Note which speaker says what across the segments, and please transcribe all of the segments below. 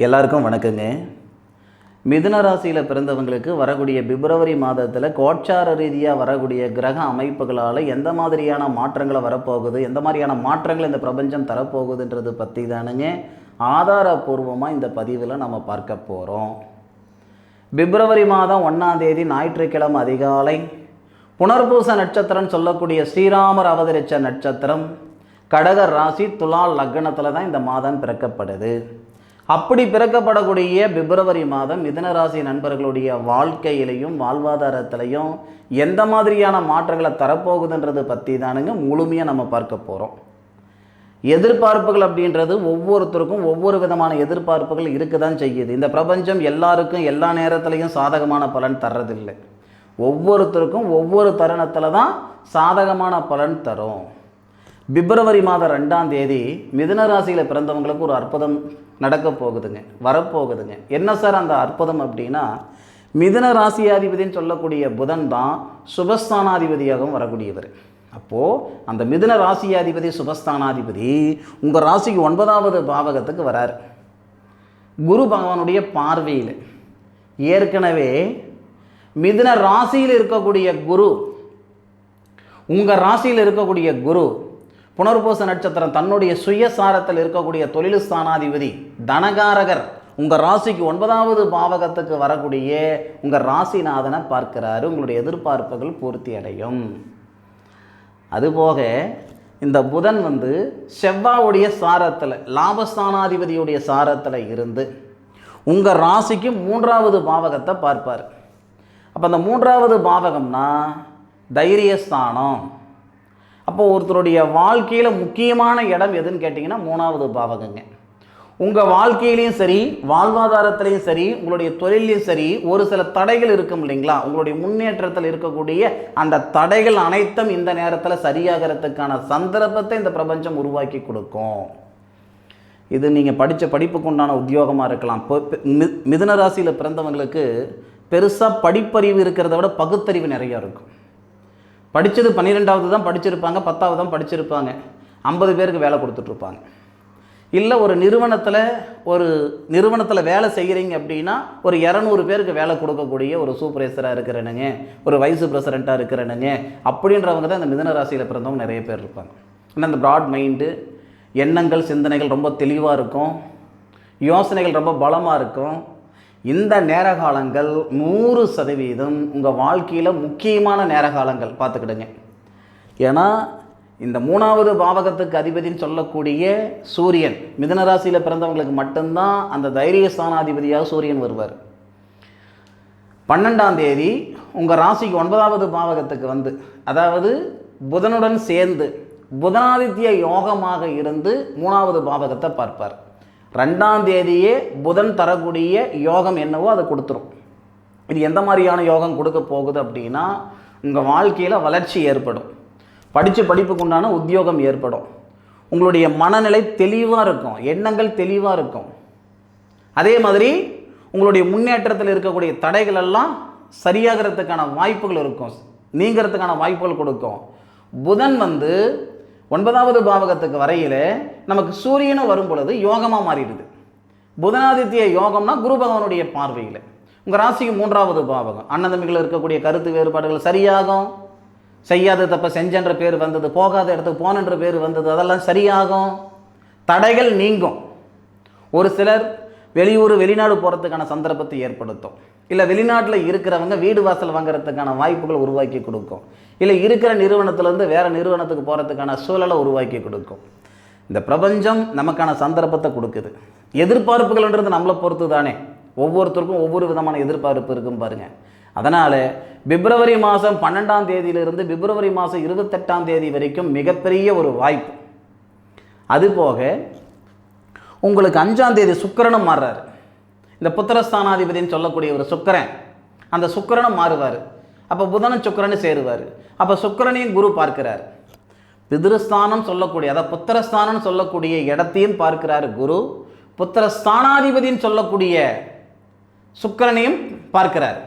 Speaker 1: எல்லாருக்கும் வணக்கங்க. மிதுன ராசியில் பிறந்தவங்களுக்கு வரக்கூடிய பிப்ரவரி மாதத்தில் கோட்சார ரீதியாக வரக்கூடிய கிரக அமைப்புகளால் எந்த மாதிரியான மாற்றங்களை வரப்போகுது, எந்த மாதிரியான மாற்றங்கள் இந்த பிரபஞ்சம் தரப்போகுதுன்றது பற்றி தானுங்க ஆதாரபூர்வமாக இந்த பதிவில் நம்ம பார்க்க போகிறோம். பிப்ரவரி மாதம் 1ஆம் தேதி ஞாயிற்றுக்கிழமை அதிகாலை புனர்பூச நட்சத்திரம் சொல்லக்கூடிய ஸ்ரீராமர் அவதரித்த நட்சத்திரம் கடக ராசி துலா லக்னத்தில் தான் இந்த மாதம் பிறக்கப்படுது. அப்படி பிறக்கப்படக்கூடிய பிப்ரவரி மாதம் மிதுன ராசி நண்பர்களுடைய வாழ்க்கையிலையும் வாழ்வாதாரத்திலையும் எந்த மாதிரியான மாற்றங்களை தரப்போகுதுன்றது பற்றி தானுங்க முழுமையாக நம்ம பார்க்க போகிறோம். எதிர்பார்ப்புகள் அப்படின்றது ஒவ்வொருத்தருக்கும் ஒவ்வொரு விதமான எதிர்பார்ப்புகள் இருக்க தான் செய்யுது. இந்த பிரபஞ்சம் எல்லாருக்கும் எல்லா நேரத்துலையும் சாதகமான பலன் தர்றதில்லை. ஒவ்வொருத்தருக்கும் ஒவ்வொரு தருணத்தில் தான் சாதகமான பலன் தரும். பிப்ரவரி மாதம் 2ஆம் தேதி மிதுன ராசியில் பிறந்தவங்களுக்கு ஒரு அற்புதம் நடக்க போகுதுங்க, வரப்போகுதுங்க. என்ன சார் அந்த அற்புதம் அப்படின்னா, மிதுன ராசியாதிபதினு சொல்லக்கூடிய புதன் தான் சுபஸ்தானாதிபதியாகவும் வரக்கூடியவர். அப்போது அந்த மிதுன ராசியாதிபதி சுபஸ்தானாதிபதி உங்கள் ராசிக்கு 9வது பாவகத்துக்கு வரார். குரு பகவானுடைய பார்வையில் ஏற்கனவே மிதுன ராசியில் இருக்கக்கூடிய குரு, உங்கள் ராசியில் இருக்கக்கூடிய குரு புனர்பூச நட்சத்திரம் தன்னுடைய சுயசாரத்தில் இருக்கக்கூடிய தொழில் ஸ்தானாதிபதி தனகாரகர் உங்கள் ராசிக்கு 9வது பாவகத்துக்கு வரக்கூடிய உங்கள் ராசிநாதனை பார்க்கிறாரு. உங்களுடைய எதிர்பார்ப்புகள் பூர்த்தி அடையும். அதுபோக இந்த புதன் செவ்வாவுடைய சாரத்தில் லாபஸ்தானாதிபதியுடைய சாரத்தில் இருந்து உங்கள் ராசிக்கு 3வது பாவகத்தை பார்ப்பார். அப்போ அந்த 3வது பாவகம்னா தைரியஸ்தானம். அப்போ ஒருத்தருடைய வாழ்க்கையில் முக்கியமான இடம் எதுன்னு கேட்டிங்கன்னா 3வது பாவகங்க. உங்கள் வாழ்க்கையிலையும் சரி, வாழ்வாதாரத்திலையும் சரி, உங்களுடைய தொழிலையும் சரி, ஒரு சில தடைகள் இருக்கும் இல்லைங்களா, உங்களுடைய முன்னேற்றத்தில் இருக்கக்கூடிய அந்த தடைகள் அனைத்தும் இந்த நேரத்தில் சரியாகிறதுக்கான சந்தர்ப்பத்தை இந்த பிரபஞ்சம் உருவாக்கி கொடுக்கும். இது நீங்கள் படித்த படிப்புக்கு உண்டான உத்தியோகமாக இருக்கலாம். மிதுன ராசியில் பிறந்தவங்களுக்கு பெருசாக படிப்பறிவு இருக்கிறத விட பகுத்தறிவு நிறையா இருக்கும். படித்தது 12வது தான் படிச்சிருப்பாங்க, 10வது தான் படிச்சிருப்பாங்க, 50 பேருக்கு வேலை கொடுத்துட்ருப்பாங்க. இல்லை ஒரு நிறுவனத்தில் வேலை செய்கிறீங்க அப்படின்னா ஒரு 200 பேருக்கு வேலை கொடுக்கக்கூடிய ஒரு சூப்பர்வைசராக இருக்கிறனுங்க, ஒரு வைஸ் பிரசிடெண்ட்டாக இருக்கிறனுங்க அப்படின்றவங்க தான் இந்த மிதுன ராசியில் பிறந்தவங்க நிறைய பேர் இருப்பாங்க. ஏன்னா இந்த ப்ராட் மைண்டு, எண்ணங்கள் சிந்தனைகள் ரொம்ப தெளிவாக இருக்கும், யோசனைகள் ரொம்ப பலமாக இருக்கும். இந்த நேரகாலங்கள் 100% உங்கள் வாழ்க்கையில் முக்கியமான நேரகாலங்கள் பார்த்துக்கிடுங்க. ஏன்னா இந்த 3வது பாவகத்துக்கு அதிபதினு சொல்லக்கூடிய சூரியன் மிதுன ராசியில் பிறந்தவங்களுக்கு மட்டும்தான் அந்த தைரியஸ்தானாதிபதியாக சூரியன் வருவார். 12ஆம் தேதி உங்கள் ராசிக்கு 9வது பாவகத்துக்கு அதாவது புதனுடன் சேர்ந்து புதனாதித்ய யோகமாக இருந்து 3வது பாவகத்தை பார்ப்பார். 2ஆம் தேதியே புதன் தரக்கூடிய யோகம் என்னவோ அதை கொடுத்துரும். இது எந்த மாதிரியான யோகம் கொடுக்க போகுது அப்படின்னா, உங்கள் வாழ்க்கையில் வளர்ச்சி ஏற்படும், படித்த படிப்புக்கு உண்டான உத்தியோகம் ஏற்படும், உங்களுடைய மனநிலை தெளிவாக இருக்கும், எண்ணங்கள் தெளிவாக இருக்கும். அதே மாதிரி உங்களுடைய முன்னேற்றத்தில் இருக்கக்கூடிய தடைகள் எல்லாம் சரியாகிறதுக்கான வாய்ப்புகள் இருக்கும், நீங்கிறதுக்கான வாய்ப்புகள் கொடுக்கும். புதன் 9வது பாவகத்துக்கு வரையில் நமக்கு சூரியனும் வரும் பொழுது யோகமாக மாறிடுது. புதனாதித்ய யோகம்னா குரு பகவானுடைய பார்வையில் உங்கள் ராசிக்கு 3வது பாவகம். அண்ணந்தம்பிகள் இருக்கக்கூடிய கருத்து வேறுபாடுகள் சரியாகும். செய்யாத தப்ப செஞ்சன்ற பேர் வந்தது, போகாத இடத்துக்கு போனன்ற பேர் வந்தது, அதெல்லாம் சரியாகும். தடைகள் நீங்கும். ஒரு சிலர் வெளியூர் வெளிநாடு போகிறதுக்கான சந்தர்ப்பத்தை ஏற்படுத்தும். இல்லை வெளிநாட்டில் இருக்கிறவங்க வீடு வாசல் வாங்கிறதுக்கான வாய்ப்புகள் உருவாக்கி கொடுக்கும். இல்லை இருக்கிற நிறுவனத்திலேருந்து வேறு நிறுவனத்துக்கு போகிறதுக்கான சூழலை உருவாக்கி கொடுக்கும். இந்த பிரபஞ்சம் நமக்கான சந்தர்ப்பத்தை கொடுக்குது. எதிர்பார்ப்புகள்ன்றது நம்மளை பொறுத்து தானே. ஒவ்வொருத்தருக்கும் ஒவ்வொரு விதமான எதிர்பார்ப்பு இருக்கும் பாருங்கள். அதனால் பிப்ரவரி மாதம் 12ஆம் தேதியிலிருந்து பிப்ரவரி மாதம் 28ஆம் தேதி வரைக்கும் மிகப்பெரிய ஒரு வாய்ப்பு. அதுபோக உங்களுக்கு 5ஆம் தேதி சுக்கிரனும் மாறுறாரு. இந்த புத்திரஸ்தானாதிபதினு சொல்லக்கூடிய ஒரு சுக்கிரன், அந்த சுக்கிரனும் மாறுவார். அப்போ புதனும் சுக்கிரனும் சேருவார். அப்போ சுக்கிரனையும் குரு பார்க்கிறார். பிதிருஸ்தானம் சொல்லக்கூடிய, அதாவது புத்திரஸ்தானம் சொல்லக்கூடிய இடத்தையும் பார்க்கிறார் குரு. புத்திரஸ்தானாதிபதினு சொல்லக்கூடிய சுக்கிரனையும் பார்க்கிறார்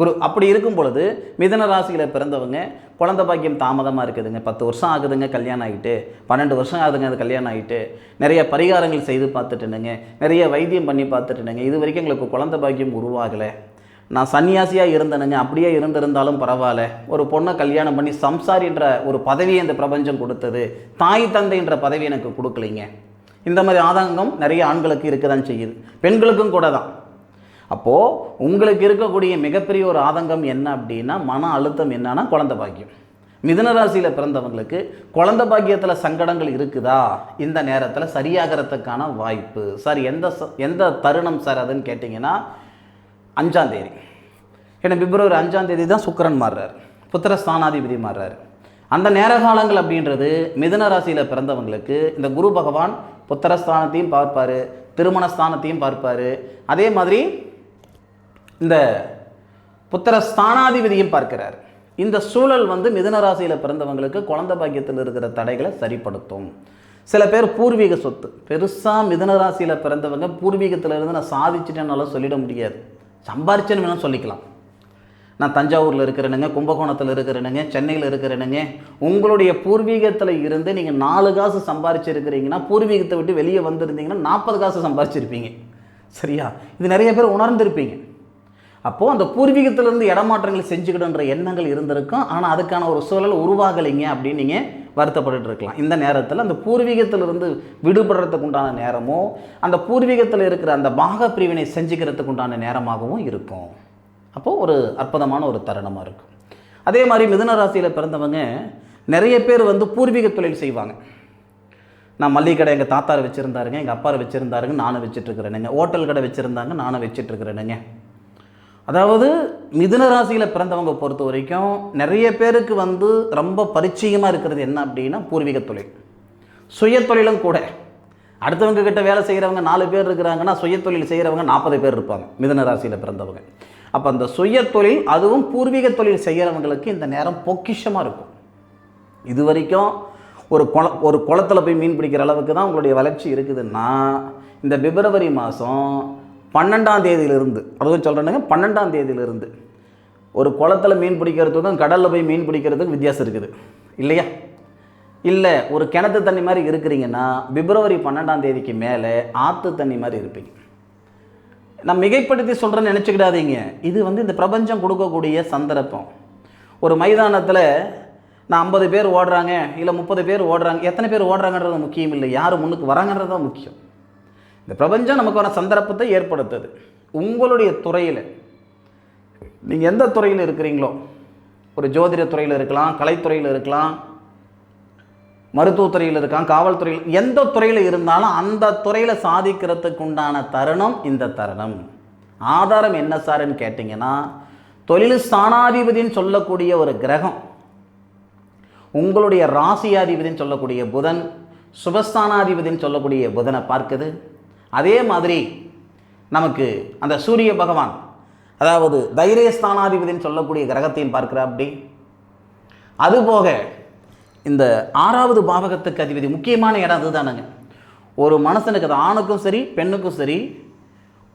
Speaker 1: குரு அப்படி இருக்கும் பொழுது மிதுன ராசியில் பிறந்தவங்க குழந்தை பாக்கியம் தாமதமாக இருக்குதுங்க, 10 வருஷம் ஆகுதுங்க கல்யாணம் ஆகிட்டு, 12 வருஷம் ஆகுதுங்க அது கல்யாணம் ஆகிட்டு, நிறைய பரிகாரங்கள் செய்து பார்த்துட்டுனுங்க, நிறைய வைத்தியம் பண்ணி பார்த்துட்டுனுங்க, இது வரைக்கும் எங்களுக்கு குழந்தை பாக்கியம் உருவாகலை, நான் சன்னியாசியாக இருந்தேனுங்க, அப்படியே இருந்திருந்தாலும் பரவாயில்ல, ஒரு பொண்ணை கல்யாணம் பண்ணி சம்சாரின்ற ஒரு பதவியை இந்த பிரபஞ்சம் கொடுத்தது, தாய் தந்தைன்ற பதவி எனக்கு கொடுக்கலைங்க. இந்த மாதிரி ஆதங்கம் நிறைய ஆண்களுக்கு இருக்க தான் செய்யுது, பெண்களுக்கும் கூட தான். அப்போது உங்களுக்கு இருக்கக்கூடிய மிகப்பெரிய ஒரு ஆதங்கம் என்ன அப்படின்னா, மன அழுத்தம் என்னன்னா குழந்தை பாக்கியம். மிதுன ராசியில் பிறந்தவங்களுக்கு குழந்தை பாக்கியத்தில் சங்கடங்கள் இருக்குதா, இந்த நேரத்தில் சரியாகிறதுக்கான வாய்ப்பு சார் எந்த தருணம் சார் அதுன்னு கேட்டிங்கன்னா 5ஆம் தேதி. ஏன்னா பிப்ரவரி 5ஆம் தேதி தான் சுக்கிரன் மாறுறார், புத்திரஸ்தானாதிபதி மாறுறார். அந்த நேர காலங்கள் அப்படின்றது மிதுன ராசியில் பிறந்தவங்களுக்கு இந்த குரு பகவான் புத்திரஸ்தானத்தையும் பார்ப்பார், திருமணஸ்தானத்தையும் பார்ப்பார், அதே மாதிரி இந்த புத்திரஸ்தானாதிபதியும் பார்க்கிறார். இந்த சூழல் மிதுன ராசியில் பிறந்தவங்களுக்கு குழந்தை பாக்கியத்தில் இருக்கிற தடைகளை சரிப்படுத்தும். சில பேர் பூர்வீக சொத்து பெருசாக மிதுன ராசியில் பிறந்தவங்க பூர்வீகத்திலிருந்து நான் சாதிச்சிட்டேன்னாலும் சொல்லிட முடியாது, சம்பாரிச்சேன்னு வேணால் சொல்லிக்கலாம். நான் தஞ்சாவூரில் இருக்கிறேனுங்க, கும்பகோணத்தில் இருக்கிறேனுங்க, சென்னையில் இருக்கிறேனுங்க. உங்களுடைய பூர்வீகத்தில் இருந்து நீங்கள் 4 காசு சம்பாரிச்சிருக்கிறீங்கன்னா, பூர்வீகத்தை விட்டு வெளியே வந்திருந்தீங்கன்னா 40 காசு சம்பாரிச்சிருப்பீங்க. சரியா? இது நிறைய பேர் உணர்ந்திருப்பீங்க. அப்போது அந்த பூர்வீகத்திலேருந்து இடமாற்றங்கள் செஞ்சுக்கிடுன்ற எண்ணங்கள் இருந்திருக்கும், ஆனால் அதுக்கான ஒரு சூழல் உருவாகலைங்க அப்படின்னு நீங்கள் வருத்தப்பட்டு இருக்கலாம். இந்த நேரத்தில் அந்த பூர்வீகத்திலிருந்து விடுபடுறதுக்கு உண்டான நேரமோ, அந்த பூர்வீகத்தில் இருக்கிற அந்த பாக பிரிவினை செஞ்சுக்கிறதுக்கு உண்டான நேரமாகவும் இருக்கும். அப்போது ஒரு அற்புதமான ஒரு தருணமாக இருக்கும். அதே மாதிரி மிதுன ராசியில் பிறந்தவங்க நிறைய பேர் பூர்வீக தொழில் செய்வாங்க. நான் மல்லிகை கடை எங்கள் தாத்தாரை வச்சுருந்தாருங்க, எங்கள் அப்பாரை வச்சுருந்தாருங்க, நானும் வச்சுட்ருக்கிறேனுங்க. ஹோட்டல் கடை வச்சுருந்தாங்க, நானும் வச்சிட்ருக்கிறேனுங்க. அதாவது மிதுன ராசியில் பிறந்தவங்க பொறுத்த வரைக்கும் நிறைய பேருக்கு ரொம்ப பரிச்சயமாக இருக்கிறது என்ன அப்படின்னா பூர்வீக தொழில், சுய தொழிலும் கூட. அடுத்தவங்க கிட்ட வேலை செய்கிறவங்க 4 பேர் இருக்கிறாங்கன்னா சுய தொழில் செய்கிறவங்க 40 பேர் இருப்பாங்க மிதுன ராசியில் பிறந்தவங்க. அப்போ அந்த சுய தொழில் அதுவும் பூர்வீக தொழில் செய்கிறவங்களுக்கு இந்த நேரம் பொக்கிஷமாக இருக்கும். இது வரைக்கும் ஒரு குளத்தில் போய் மீன் பிடிக்கிற அளவுக்கு தான் உங்களுடைய வளர்ச்சி இருக்குதுன்னா, இந்த பிப்ரவரி மாதம் 12ஆம் தேதியிலிருந்து, அதுவும் சொல்கிறேனுங்க 12ஆம் தேதியிலிருந்து ஒரு குளத்தில் மீன் பிடிக்கிறதுக்கும் கடலில் போய் மீன் பிடிக்கிறதுக்கும் வித்தியாசம் இருக்குது இல்லையா? இல்லை, ஒரு கிணத்து தண்ணி மாதிரி இருக்கிறீங்கன்னா பிப்ரவரி 12ஆம் தேதிக்கு மேலே ஆற்று தண்ணி மாதிரி இருப்பீங்க. நான் மிகைப்படுத்தி சொல்கிறேன்னு நினச்சிக்கிடாதீங்க. இது இந்த பிரபஞ்சம் கொடுக்கக்கூடிய சந்தர்ப்பம். ஒரு மைதானத்தில் நான் 50 பேர் ஓடுறாங்க, இல்லை 30 பேர் ஓடுறாங்க, எத்தனை பேர் ஓடுறாங்கன்றது முக்கியம் இல்லை, யார் முன்னுக்கு வராங்கன்றது தான் முக்கியம். இந்த பிரபஞ்சம் நமக்கான சந்தர்ப்பத்தை ஏற்படுத்துது. உங்களுடைய துறையில் நீங்கள் எந்த துறையில் இருக்கிறீங்களோ, ஒரு ஜோதிட துறையில் இருக்கலாம், கலைத்துறையில் இருக்கலாம், மருத்துவத்துறையில் இருக்கான், காவல்துறையில், எந்த துறையில் இருந்தாலும் அந்த துறையில் சாதிக்கிறதுக்கு உண்டான தருணம் இந்த தருணம். ஆதாரம் என்ன சார்ன்னு கேட்டிங்கன்னா, தொழில் ஸ்தானாதிபதினு சொல்லக்கூடிய ஒரு கிரகம் உங்களுடைய ராசியாதிபதினு சொல்லக்கூடிய புதன், சுபஸ்தானாதிபதினு சொல்லக்கூடிய புதனை பார்க்குது. அதே மாதிரி நமக்கு அந்த சூரிய பகவான், அதாவது தைரியஸ்தானாதிபதினு சொல்லக்கூடிய கிரகத்தையும் பார்க்குறா. அப்படி அதுபோக இந்த 6வது பாவகத்துக்கு அதிபதி, முக்கியமான இடம் அதுதானுங்க. ஒரு மனுஷனுக்கு, அது ஆணுக்கும் சரி பெண்ணுக்கும் சரி,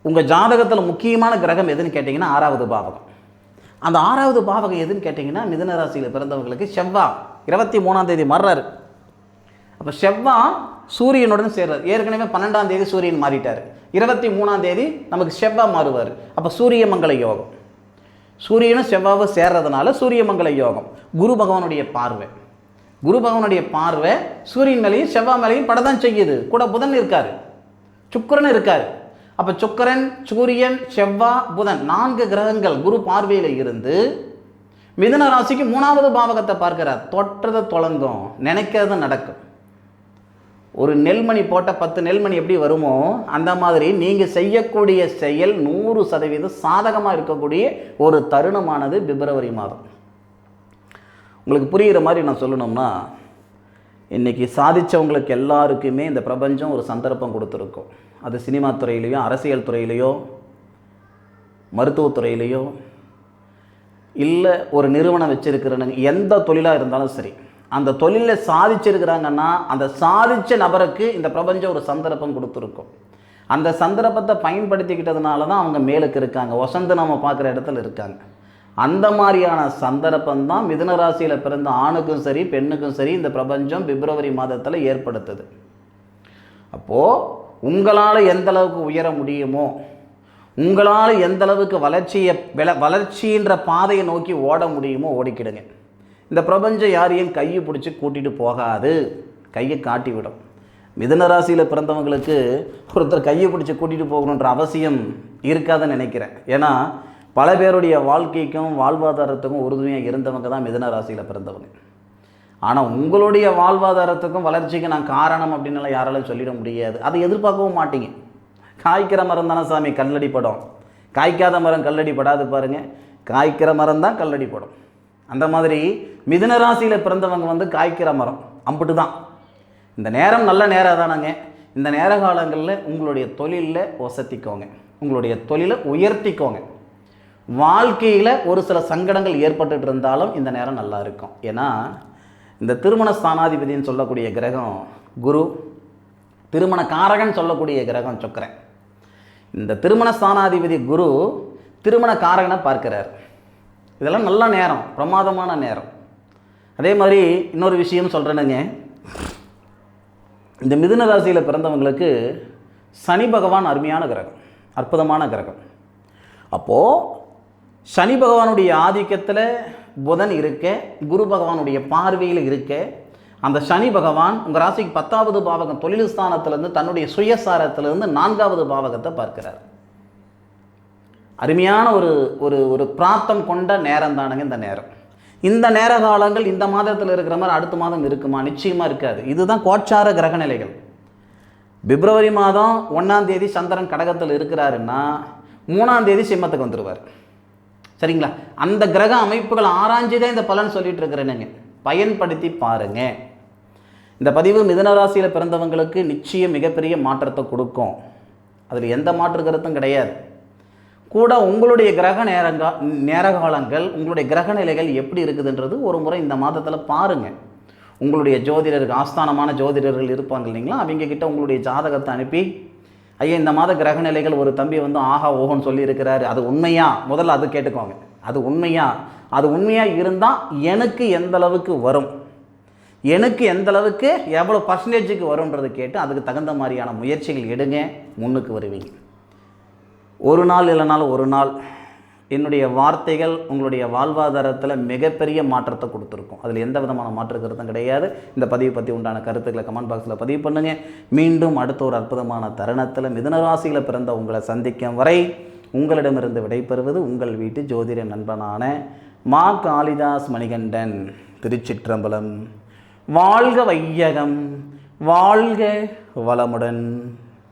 Speaker 1: உங்கள் ஜாதகத்தில் முக்கியமான கிரகம் எதுன்னு கேட்டிங்கன்னா 6வது பாவகம். அந்த 6வது பாவகம் எதுன்னு கேட்டிங்கன்னா மிதுன ராசியில் பிறந்தவங்களுக்கு செவ்வாய் 23ஆம் தேதி மாறுறாரு. அப்போ செவ்வாய் சூரியனுடன் சேர்றார். ஏற்கனவே 12ஆம் தேதி சூரியன் மாறிட்டார், 23ஆம் தேதி நமக்கு செவ்வாய் மாறுவார். அப்போ சூரிய மங்கள யோகம், சூரியனும் செவ்வாவும் சேர்றதுனால சூரிய மங்கள யோகம். குரு பகவானுடைய பார்வை, குரு பகவானுடைய பார்வை சூரியன் மேலேயும் செவ்வாய் மேலேயும் படதான் செய்யுது. கூட புதன் இருக்கார், சுக்கிரன் இருக்கார். அப்போ சுக்கிரன், சூரியன், செவ்வாய், புதன் 4 கிரகங்கள் குரு பார்வையில் இருந்து மிதுன ராசிக்கு 3வது பாவகத்தை பார்க்கிறார். தொட்டதை தொடங்கும், நினைக்கிறது நடக்கும். ஒரு நெல்மணி போட்ட 10 நெல்மணி எப்படி வருமோ அந்த மாதிரி நீங்கள் செய்யக்கூடிய செயல் 100% சாதகமாக இருக்கக்கூடிய ஒரு தருணமானது பிப்ரவரி மாதம். உங்களுக்கு புரிகிற மாதிரி நான் சொல்லணும்னா, இன்றைக்கி சாதித்தவங்களுக்கு எல்லாருக்குமே இந்த பிரபஞ்சம் ஒரு சந்தர்ப்பம் கொடுத்துருக்கும். அது சினிமா துறையிலையோ, அரசியல் துறையிலையோ, மருத்துவத்துறையிலையோ, இல்லை ஒரு நிறுவனம் வச்சுருக்கிறனுங்க, எந்த தொழிலாக இருந்தாலும் சரி, அந்த தொழிலில் சாதிச்சிருக்கிறாங்கன்னா அந்த சாதித்த நபருக்கு இந்த பிரபஞ்சம் ஒரு சந்தர்ப்பம் கொடுத்துருக்கும். அந்த சந்தர்ப்பத்தை பயன்படுத்திக்கிட்டதுனால தான் அவங்க மேலுக்கு இருக்காங்க, வசந்து நம்ம பார்க்குற இடத்துல இருக்காங்க. அந்த மாதிரியான சந்தர்ப்பம் தான் மிதுன ராசியில் பிறந்த ஆணுக்கும் சரி பெண்ணுக்கும் சரி இந்த பிரபஞ்சம் பிப்ரவரி மாதத்தில் ஏற்படுத்துது. அப்போது உங்களால் எந்த அளவுக்கு உயர முடியுமோ, உங்களால் எந்த அளவுக்கு வளர்ச்சின்ற பாதையை நோக்கி ஓட முடியுமோ ஓடிக்கிடுங்க. இந்த பிரபஞ்சம் யாரையும் கையை பிடிச்சி கூட்டிகிட்டு போகாது, கையை காட்டி விடும். மிதுன ராசியில் பிறந்தவங்களுக்கு ஒருத்தர் கையை பிடிச்சி கூட்டிகிட்டு போகணுன்ற அவசியம் இருக்காதுன்னு நினைக்கிறேன். ஏன்னா பல பேருடைய வாழ்க்கைக்கும் வாழ்வாதாரத்துக்கும் உறுதுணையாக இருந்தவங்க தான் மிதுன ராசியில் பிறந்தவங்க. ஆனால் உங்களுடைய வாழ்வாதாரத்துக்கும் வளர்ச்சிக்கு நான் காரணம் அப்படின்னுலாம் யாராலும் சொல்லிட முடியாது. அதை எதிர்பார்க்கவும் மாட்டீங்க. காய்க்கிற மரம் தானே சாமி கல்லடி படம், காய்க்காத மரம் கல்லடி படாது பாருங்கள். காய்க்கிற மரம் தான் கல்லடி படம். அந்த மாதிரி மிதுன ராசியில் பிறந்தவங்க காய்க்கிற மரம் அம்பிட்டு தான். இந்த நேரம் நல்ல நேரம் தானங்க. இந்த நேர காலங்களில் உங்களுடைய தொழிலில் வசதிக்கோங்க, உங்களுடைய தொழிலை உயர்த்திக்கோங்க. வாழ்க்கையில் ஒரு சில சங்கடங்கள் ஏற்பட்டு இருந்தாலும் இந்த நேரம் நல்லா இருக்கும். ஏன்னா இந்த திருமண ஸ்தானாதிபதினு சொல்லக்கூடிய கிரகம் குரு, திருமண காரகன் சொல்லக்கூடிய கிரகம் சுக்கிரன். இந்த திருமண ஸ்தானாதிபதி குரு திருமண காரகனை பார்க்கிறார். இதெல்லாம் நல்ல நேரம், பிரமாதமான நேரம். அதே மாதிரி இன்னொரு விஷயம் சொல்கிறேனுங்க. இந்த மிதுன ராசியில் பிறந்தவங்களுக்கு சனி பகவான் அருமையான கிரகம், அற்புதமான கிரகம். அப்போது சனி பகவானுடைய ஆதிக்கத்தில் புதன் இருக்க, குரு பகவானுடைய பார்வையில் இருக்க, அந்த சனி பகவான் உங்கள் ராசிக்கு 10வது பாவகம் தொழில் ஸ்தானத்திலேருந்து தன்னுடைய சுயசாரத்திலிருந்து 4வது பாவகத்தை பார்க்கிறார். அருமையான ஒரு ஒரு ஒரு பிராப்தம் கொண்ட நேரம் தானுங்க இந்த நேரம். இந்த நேர காலங்கள் இந்த மாதத்தில் இருக்கிற மாதிரி அடுத்த மாதம் இருக்குமா? நிச்சயமாக இருக்காது. இதுதான் கோச்சார கிரக நிலைகள். பிப்ரவரி மாதம் 1ஆம் தேதி சந்திரன் கடகத்தில் இருக்கிறாருன்னா 3ஆம் தேதி சிம்மத்துக்கு வந்துடுவார். சரிங்களா? அந்த கிரக அமைப்புகள் ஆராய்ச்சி தான் இந்த பலன் சொல்லிட்டு இருக்கிறேனுங்க. பயன்படுத்தி பாருங்க. இந்த பதிவு மிதுன ராசியில் பிறந்தவங்களுக்கு நிச்சயம் மிகப்பெரிய மாற்றத்தை கொடுக்கும். அதில் எந்த மாற்று கருத்தும் கிடையாது. கூட உங்களுடைய கிரக நேரகாலங்கள், உங்களுடைய கிரக நிலைகள் எப்படி இருக்குதுன்றது ஒரு முறை இந்த மாதத்தில் பாருங்கள். உங்களுடைய ஜோதிடர்கள், ஆஸ்தானமான ஜோதிடர்கள் இருப்பாங்க இல்லைங்களா, அவங்க கிட்ட உங்களுடைய ஜாதகத்தை அனுப்பி, ஐயா இந்த மாத கிரக நிலைகள் ஒரு தம்பி ஆஹா ஓஹோன்னு சொல்லியிருக்கிறாரு, அது உண்மையா? முதல்ல அது கேட்டுக்கோங்க. அது உண்மையா? அது உண்மையாக இருந்தால் எனக்கு எந்த அளவுக்கு வரும், எனக்கு எந்த அளவுக்கு எவ்வளோ பர்சன்டேஜுக்கு வரும்ன்றது கேட்டு அதுக்கு தகுந்த மாதிரியான முயற்சிகள் எடுங்க, முன்னுக்கு வருவீங்க. ஒரு நாள் இல்லைனாலும் ஒரு நாள் என்னுடைய வார்த்தைகள் உங்களுடைய வாழ்வாதாரத்தில் மிகப்பெரிய மாற்றத்தை கொடுத்துருக்கும். அதில் எந்த விதமான மாற்று கருத்தும் கிடையாது. இந்த பதிவு பற்றி உண்டான கருத்துக்களை கமெண்ட் பாக்ஸில் பதிவு பண்ணுங்கள். மீண்டும் அடுத்த ஒரு அற்புதமான தருணத்தில் மிதுன ராசியில் பிறந்த உங்களை சந்திக்கும் வரை உங்களிடமிருந்து விடைபெறுவது உங்கள் வீட்டு ஜோதிட நண்பனான மா காளிதாஸ் மணிகண்டன். திருச்சிற்றம்பலம். வாழ்க வையகம், வாழ்க வளமுடன்.